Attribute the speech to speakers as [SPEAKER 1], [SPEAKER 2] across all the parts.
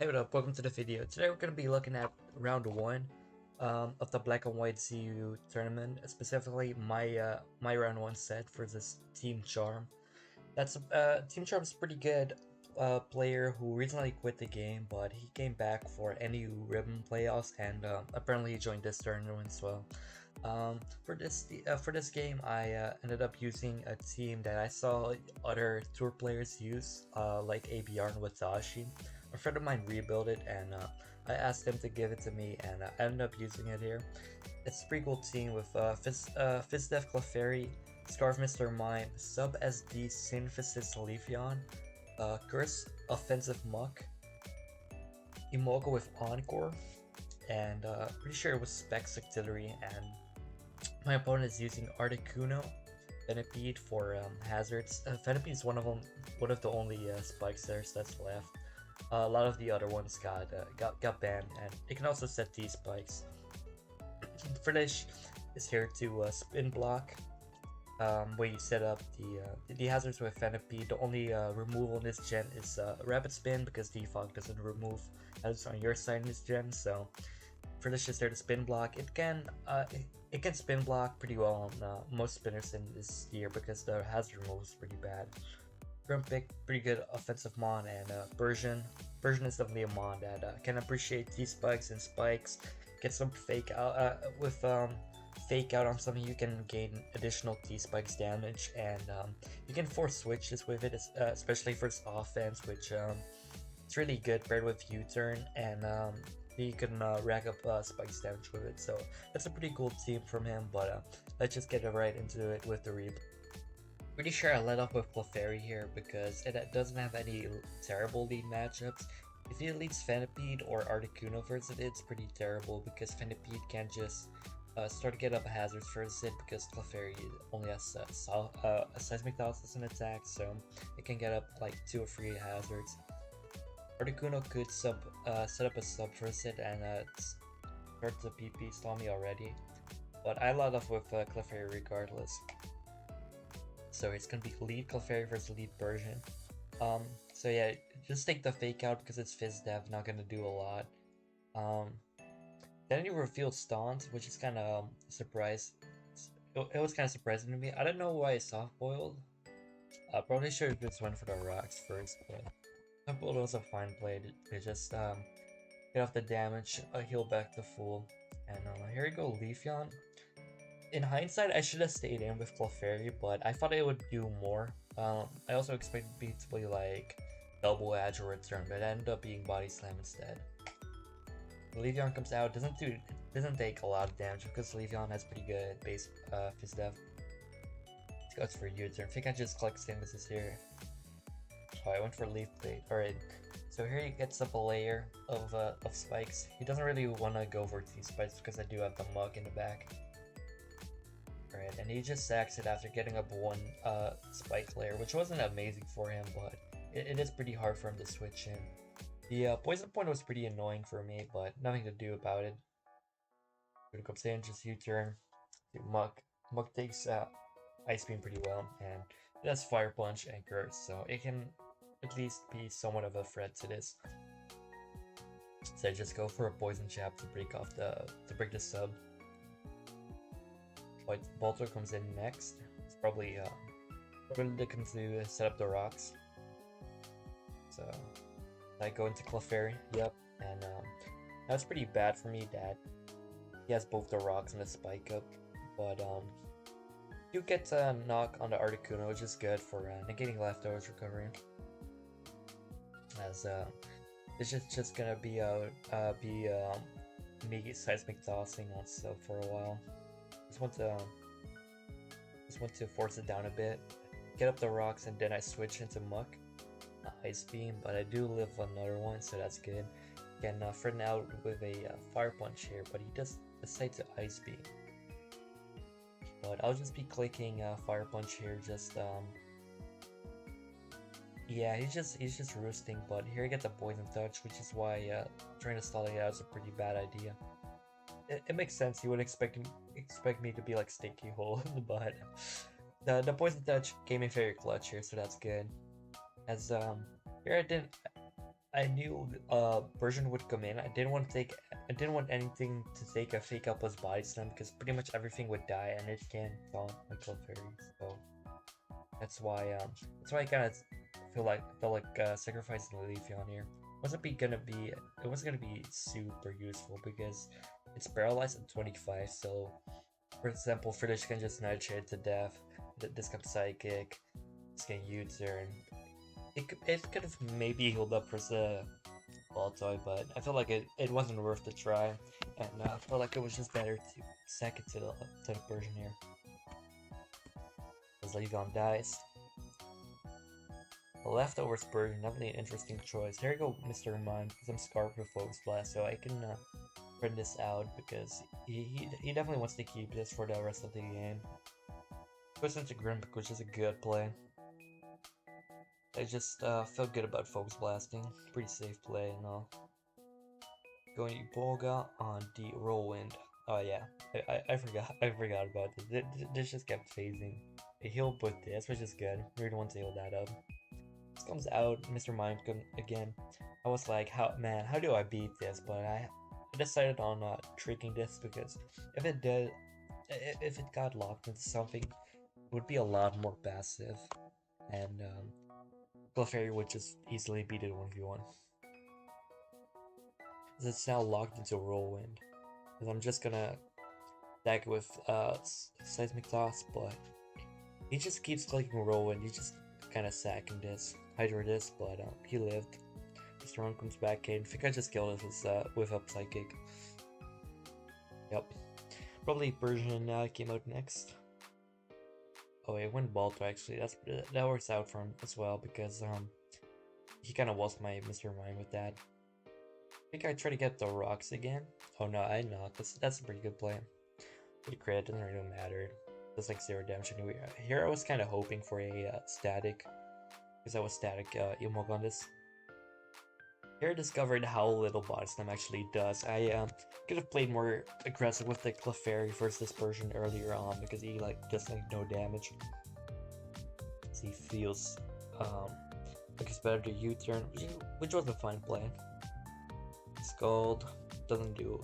[SPEAKER 1] Hey, what up? Welcome to the video. Today we're going to be looking at round one of the Black and White CU tournament, specifically my round one set versus Team Charm. That's Team Charm's pretty good player who recently quit the game, but he came back for NU Ribbon playoffs and apparently he joined this tournament as well. For this game, I ended up using a team that I saw other tour players use, like ABR and Watashi. A friend of mine rebuilt it, and I asked him to give it to me, and I ended up using it here. It's a pretty cool team with Fizdef Clefairy, Scarf Mr. Mime, Sub SD Synthesis Leafeon, Curse Offensive Muck, Imoga with Encore, and pretty sure it was Specs Artillery, and my opponent is using Articuno, Venipede for hazards. Venipede is one of the only spikes that's left. A lot of the other ones got banned, and it can also set these spikes. Finish is here to spin block, where you set up the hazards with Venipede. The only removal in this gen is Rapid Spin because Defog doesn't remove hazards on your side in this gen. So Finish is there to spin block. It can spin block pretty well on most spinners in this year because the hazard removal is pretty bad. Grumpig, pretty good offensive mon, and Persian. Persian is definitely a mon that can appreciate T-spikes and spikes. Get some fake out with fake out on something. You can gain additional T-spikes damage, and you can force switches with it, especially for its offense, which it's really good paired with U-turn, and you can rack up spikes damage with it. So that's a pretty cool team from him. But let's just get right into it with the replay. Pretty sure I let off with Clefairy here because it doesn't have any terrible lead matchups. If it leads Venipede or Articuno versus it, it's pretty terrible because Venipede can just start to get up hazards versus it because Clefairy only has a Seismic Toss as an attack, so it can get up like 2 or 3 hazards. Articuno could set up a sub versus it and start to PP stall me already, but I let off with Clefairy regardless. So it's gonna be lead Clefairy versus lead Persian. So yeah, just take the fake out because it's Fizdef, not gonna do a lot. Then you revealed Staunt, which is kind of surprise. It was kind of surprising to me. I don't know why I soft boiled. Probably should have just went for the rocks first, but soft boiled was a fine play. To just get off the damage, heal back to full, and here we go, Leafeon. In hindsight, I should have stayed in with Clefairy, but I thought it would do more. I also expected it to be like double edge or return, but it ended up being body slam instead. Leafeon comes out, doesn't take a lot of damage because Leafeon has pretty good base Fizz Dev. It goes for U-turn. I think I just collect Stainlesses here. Oh, I went for Leaf Blade. Alright, so here he gets up a layer of spikes. He doesn't really want to go for T-spikes because I do have the mug in the back. Alright, and he just sacks it after getting up one spike layer, which wasn't amazing for him, but it is pretty hard for him to switch in. The poison point was pretty annoying for me, but nothing to do about it. When it comes in, just U-turn. Muck. Muck takes Ice Beam pretty well, and it has Fire Punch and Curse, so it can at least be somewhat of a threat to this. So I just go for a Poison Jab to break the sub. But Bolter comes in next. It's probably looking to set up the rocks. So I go into Clefairy, yep, and that's pretty bad for me that he has both the rocks and the spike up. But you get a knock on the Articuno, which is good for negating leftovers recovery. As it's just gonna be me seismic tossing also for a while. Just want to force it down a bit, get up the rocks, and then I switch into Muck, Ice Beam, but I do live another one, so that's good. Can threaten out with a Fire Punch here, but he does decide to Ice Beam. But I'll just be clicking Fire Punch here, just yeah, he's just roosting, but here he gets a Poison Touch, which is why trying to stall it out is a pretty bad idea. It makes sense. You would expect me to be like Sticky Hole, but the Poison Touch came in very clutch here, so that's good. As here I knew Persian would come in. I didn't want anything to take a fake up as body slam because pretty much everything would die and it can taunt my Clefairy. So that's why I kind of felt like sacrificing Leafeon here. It wasn't gonna be super useful because it's paralyzed at 25. So for example, Fritters can just nudge it to death. This can Psychic. This can U-turn. It could have maybe healed up for the ball toy, but I felt like it wasn't worth the try, and I felt like it was just better to sack it to the Persian here. As Leafeon dies. The leftovers Persian, definitely an interesting choice. Here you go, Mr. Mime, because I'm scarred with Focus Blast, so I can print this out because he definitely wants to keep this for the rest of the game. Goes into Grimpick, which is a good play. I just felt good about Focus Blasting. Pretty safe play and all. Going Bolga on the Whirlwind. Oh yeah, I forgot about this. This just kept phasing. It healed with this, which is good. We're the ones to heal that up. This comes out, Mr. Mime again. I was like, how do I beat this? But I decided on tricking this because if it got locked into something, it would be a lot more passive, and Clefairy would just easily beat it 1v1. It's now locked into a Whirlwind. And I'm just gonna attack it with Seismic Toss, but he just keeps clicking Whirlwind. He just kind of sacking this, Hydra this, but he lived. Mr. Ron comes back in. I think I just killed his with a Psychic. Yep. Probably Persian came out next. Oh, it went Balto actually. That works out for him as well because he kind of was my Mr. Mime with that. I think I try to get the rocks again. Oh no, I not. That's a pretty good play. But crit doesn't really matter. Does like 0 damage anyway. Here I was kind of hoping for a static, because I was static Emog on this. Here I discovered how little body slam actually does. I could have played more aggressive with the Clefairy versus Persian earlier on because he does no damage. So he feels like it's better to U-turn, which was a fine play. Scald doesn't do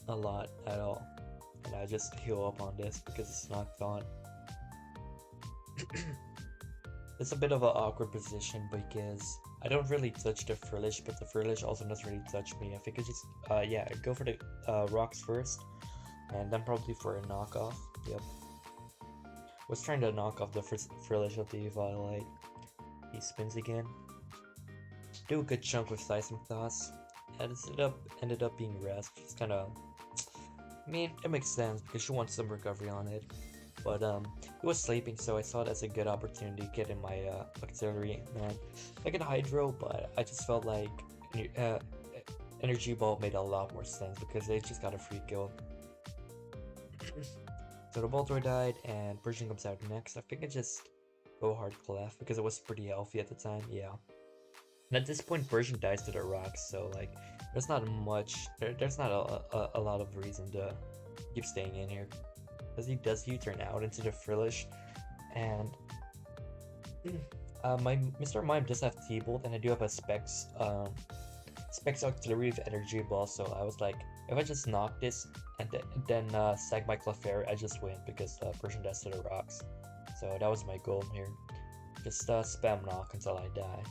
[SPEAKER 1] a lot at all, and I just heal up on this because it's knocked on. It's a bit of an awkward position because I don't really touch the Frillish, but the Frillish also doesn't really touch me. I think I just yeah, go for the rocks first, and then probably for a knockoff. Yep. Was trying to knock off the Frillish of the Violet. He spins again. Do a good chunk with Seismic Toss. And it ended up being rest. It's kind of, I mean, it makes sense because she wants some recovery on it. But he was sleeping, so I saw it as a good opportunity to get in my auxiliary. Man, I could Hydro, but I just felt like Energy Ball made a lot more sense because they just got a free kill. So the Boltor died, and Persian comes out next. I think I just go hard Clef because it was pretty healthy at the time. Yeah. And at this point, Persian dies to the rocks, so like, there's not much. There's not a lot of reason to keep staying in here, because he does U-turn out into the Frillish, and my Mr. Mime does have T-Bolt, and I do have a Specs Auxiliary with Energy Ball. So I was like, if I just knock this and then sag my Clefairy, I just win because Persian dies to the rocks. So that was my goal here. Just spam knock until I die.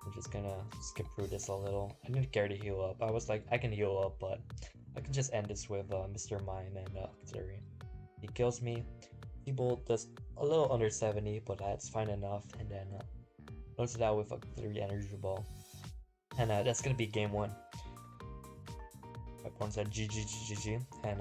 [SPEAKER 1] I'm just gonna skip through this a little. I didn't care to heal up. I was like, I can heal up, but I can just end this with Mr. Mime and Auxiliary. He kills me. T-Bolt does a little under 70, but that's fine enough. And then close it out with Auxiliary Energy Ball. And that's gonna be game 1. My opponent said GG. And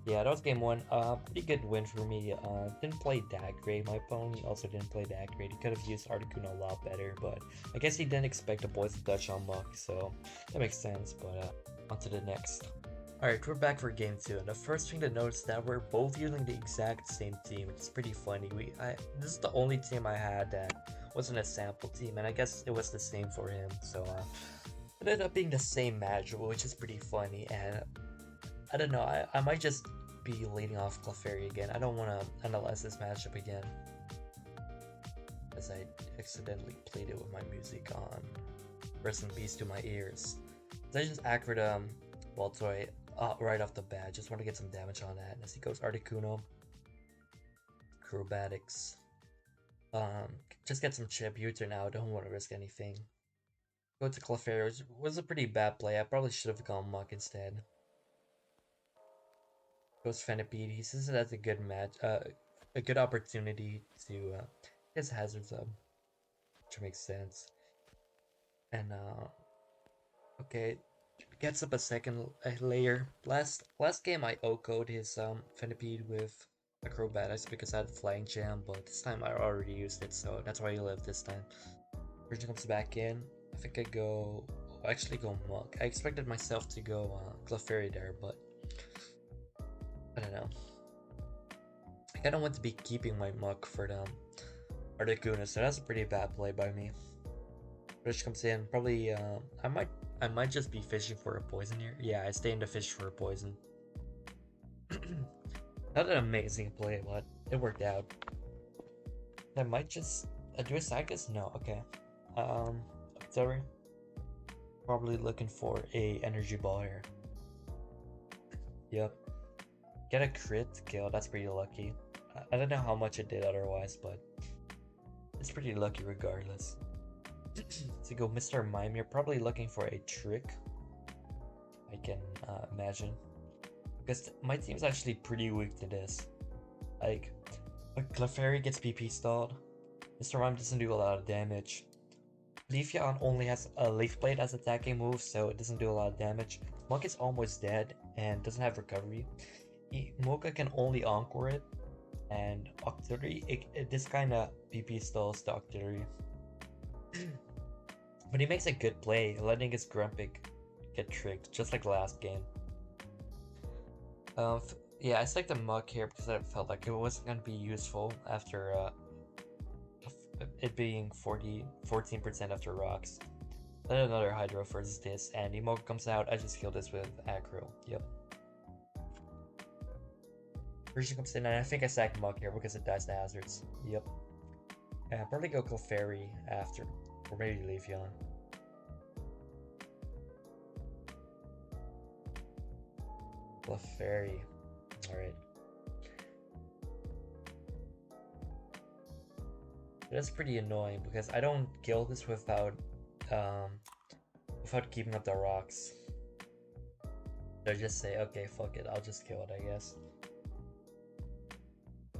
[SPEAKER 1] yeah, that was game 1. Pretty good win for me. Didn't play that great. My opponent also didn't play that great. He could have used Articuno a lot better, but I guess he didn't expect the boys to touch on Muck, so that makes sense. But on to the next. Alright, we're back for game 2, and the first thing to note is that we're both using the exact same team, which is pretty funny. This is the only team I had that wasn't a sample team, and I guess it was the same for him, so it ended up being the same match, which is pretty funny. And I don't know, I might just be leading off Clefairy again. I don't want to analyze this matchup again, as I accidentally played it with my music on. Rest in peace to my ears. So I just accurate Baltoy right off the bat. Just want to get some damage on that. As he goes Articuno, Acrobatics. Just get some chip. U-turn out. Don't want to risk anything. Go to Clefairy. Was a pretty bad play. I probably should have gone Muck instead. Goes Fenipede. He sees it as a good match. A good opportunity to get his hazards up, which makes sense. And okay, gets up a second layer. Last game I OHKO'd his Fenipede with Acrobatics because I had Flying Jam, but this time I already used it, so that's why he lived this time. Version comes back in. I think I go... actually go Muck. I expected myself to go Clefairy there, but I don't know. I kinda want to be keeping my Muck for the Articuno, so that's a pretty bad play by me. Fish comes in, probably I might just be fishing for a poison here. Yeah, I stay in the fish for a poison. Not an amazing play, but it worked out. I might just do a Sagas? No, okay. Sorry. Probably looking for a energy ball here. Yep. Get a crit kill, that's pretty lucky. I don't know how much it did otherwise, but it's pretty lucky regardless. So go Mr. Mime, you're probably looking for a trick, I can imagine. Because my team's actually pretty weak to this. Like, Clefairy gets PP stalled, Mr. Mime doesn't do a lot of damage. Leafeon only has a Leaf Blade as attacking move, so it doesn't do a lot of damage. Muck is almost dead and doesn't have recovery. Mocha can only Encore it, and Octillery, this kind of PP stalls the Octillery. But he makes a good play, letting his Grumpig get tricked, just like last game. Yeah, I selected Muck here because I felt like it wasn't going to be useful after it being 14% after rocks. Then another Hydro versus this, and Emoga comes out. I just kill this with Acro. Yep. Version comes in, and I think I sacked Muck here because it dies to hazards. Yep. And probably go Clefairy after, or maybe Leafeon. Clefairy. Alright. That's pretty annoying because I don't kill this without keeping up the rocks. So I just say, okay, fuck it, I'll just kill it, I guess.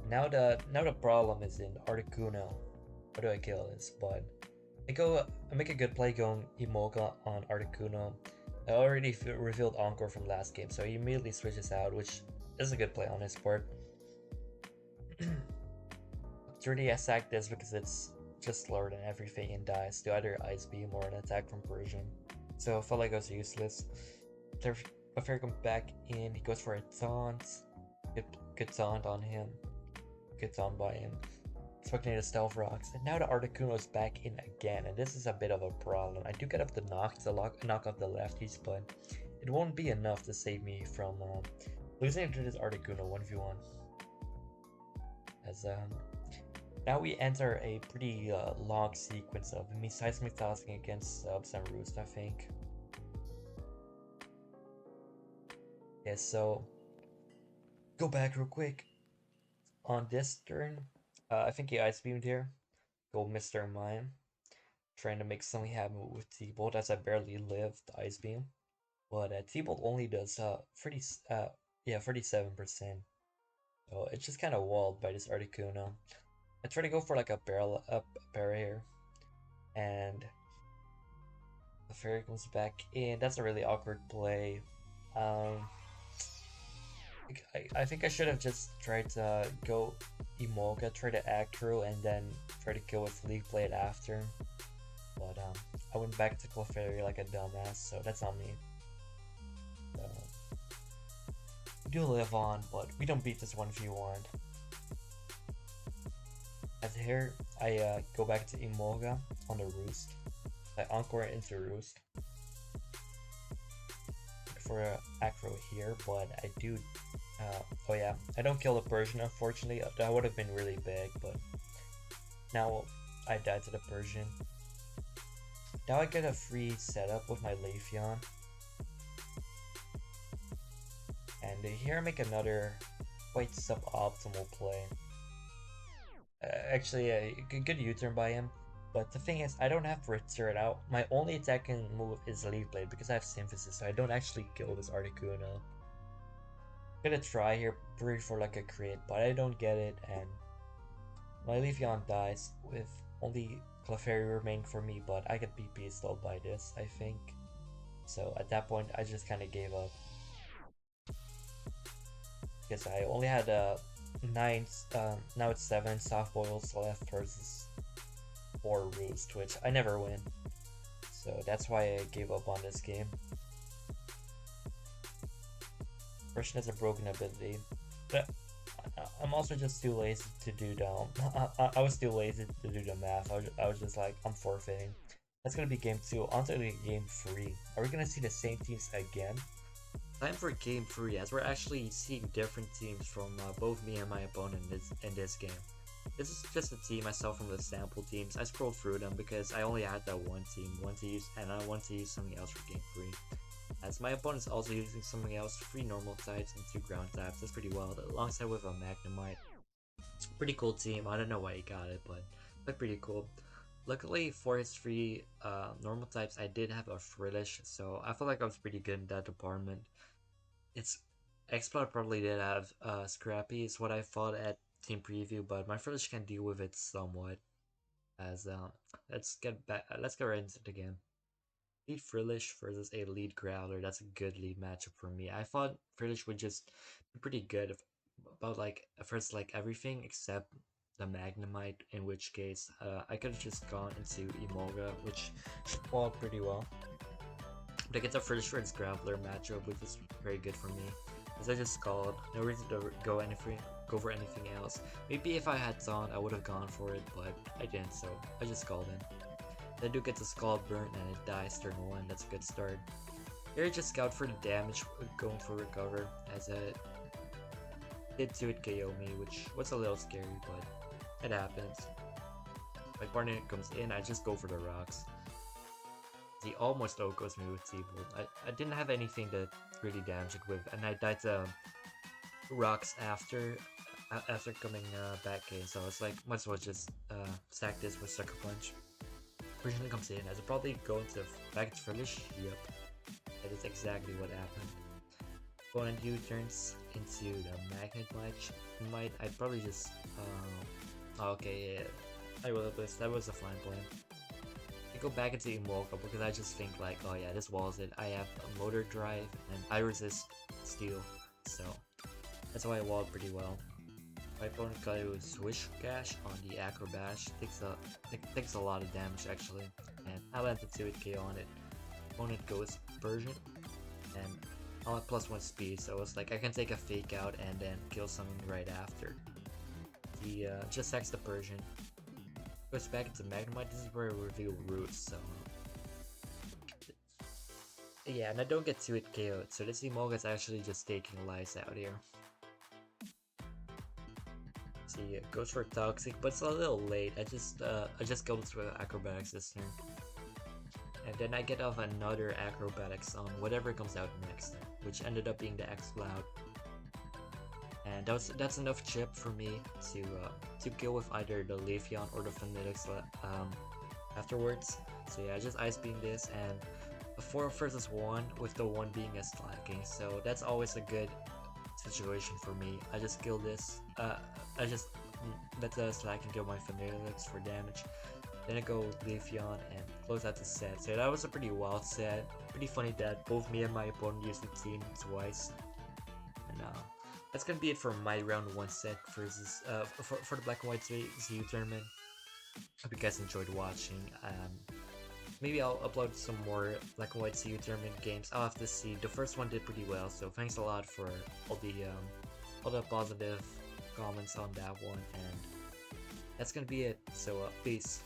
[SPEAKER 1] Now the problem is in Articuno. How do I kill this? But I make a good play going Emoga on Articuno. I already revealed Encore from last game, so he immediately switches out, which is a good play on his part. 30, I sack this because it's just slower than everything and dies to either Ice Beam or an attack from Persian. So I felt like it was useless. Affair comes back in, he goes for a taunt. Good taunt on him. Good taunt by him. Expecting the Stealth Rocks. And now the Articuno is back in again, and this is a bit of a problem. I do get up the knock to knock off the lefties, but it won't be enough to save me from losing to this Articuno 1v1. As now we enter a pretty long sequence of me seismic tossing against Subs and Roost, I think. Yeah, so go back real quick. On this turn, I think he Ice Beamed here. Go Mr. Mime. Trying to make something happen with T-Bolt as I barely lived Ice Beam. But T-Bolt only does 37%. So it's just kind of walled by this Articuno. I try to go for like a barrel up parry here. And the fairy comes back in. That's a really awkward play. I think I should have just tried to go Emoga, try to Acro, and then try to kill with Leaf Blade after. But I went back to Clefairy like a dumbass, so that's on me. We do live on, but we don't beat this 1v1. As here, I go back to Emoga on the Roost. I Encore into Roost. For Acro here, but I do oh yeah, I don't kill the Persian, unfortunately. That would have been really big, but now I died to the Persian. Now I get a free setup with my Leafeon. And here I make another quite suboptimal play. Actually, a good U-turn by him. But the thing is, I don't have to return out. My only attacking move is Leaf Blade because I have Symphysis, so I don't actually kill this Articuno. I'm gonna try here for like a crit, but I don't get it, and my Leafeon dies with only Clefairy remaining for me, but I get BP slowed by this, I think. So at that point, I just kind of gave up. Because I only had 9, now it's 7 soft boils left versus 4 Roost, which I never win. So that's why I gave up on this game. Version has a broken ability. But I'm also just too lazy to do I was too lazy to do the math. I was just like, I'm forfeiting. That's gonna be game 2. On to game 3. Are we gonna see the same teams again? Time for game 3, as we're actually seeing different teams from both me and my opponent in this game. This is just a team I saw from the sample teams. I scrolled through them because I only had that one team, to use, and I want to use something else for game 3. As my opponent's also using something else, 3 normal types and 2 ground types. That's pretty wild, alongside with a Magnemite. It's a pretty cool team. I don't know why he got it, but pretty cool. Luckily for his 3 normal types, I did have a Frillish, so I feel like I was pretty good in that department. Its Exploit probably did have Scrappy, is what I thought at team preview, but my Frillish can deal with it somewhat. As let's get right into the game. Lead Frillish versus a lead Growler. That's a good lead matchup for me. I thought Frillish would just be pretty good about like first like everything except the Magnemite, in which case I could have just gone into Emolga, which fought pretty well. But I get the Frillish versus Graveler matchup, which is very good for me. As I just called, no reason to go for anything else. Maybe if I had Taunt, I would have gone for it, but I didn't, so I just called in. Then I do get the Scald Burn and it dies turn 1, that's a good start. Here I just scout for the damage, going for Recover, as it did 2-hit KO me, which was a little scary, but it happens. My partner comes in, I just go for the rocks. He almost outgoes me with T-Bolt. I didn't have anything to really damage it with, and I died to rocks after coming back in, so it's like, might as well just sack this with Sucker Punch. Version comes in, as it probably go into back into Frillish. Yep, that is exactly what happened. Opponent U-turns into the Magnet Might. I'd probably just okay, yeah, I will have this. That was a fine plan. I go back into Emolga because I just think like, oh yeah, this walls it. I have a Motor Drive and I resist Steel, so that's why I walled pretty well. My opponent got a Swish Gash on the Acrobash. Takes a lot of damage actually, and I land the 2-hit KO on it. Opponent goes Persian, and I'll have +1 speed, so it's like I can take a Fake Out and then kill something right after. He just sacks the Persian. Goes back into Magnemite. This is where I reveal Roots, so yeah, and I don't get 2-hit KO'd, so this Emolga is actually just taking lives out here. See, it goes for Toxic, but it's a little late. I just go to Acrobatics this turn, and then I get off another Acrobatics on whatever comes out next, which ended up being the X-Cloud. And that's enough chip for me to kill with either the Leafeon or the Phonetics afterwards. So yeah, I just Ice Beam this, and a 4 versus 1 with the 1 being a slacking. So that's always a good situation for me. I just kill this. I just let the slacking kill my Phonetics for damage. Then I go Leafeon and close out the set. So that was a pretty wild set. Pretty funny that both me and my opponent used the team twice. And that's gonna be it for my round 1 set versus for the Black and White ZU tournament. Hope you guys enjoyed watching. Maybe I'll upload some more Black and White ZU tournament games. I'll have to see. The first one did pretty well, so thanks a lot for all the positive comments on that one. And that's gonna be it. So peace.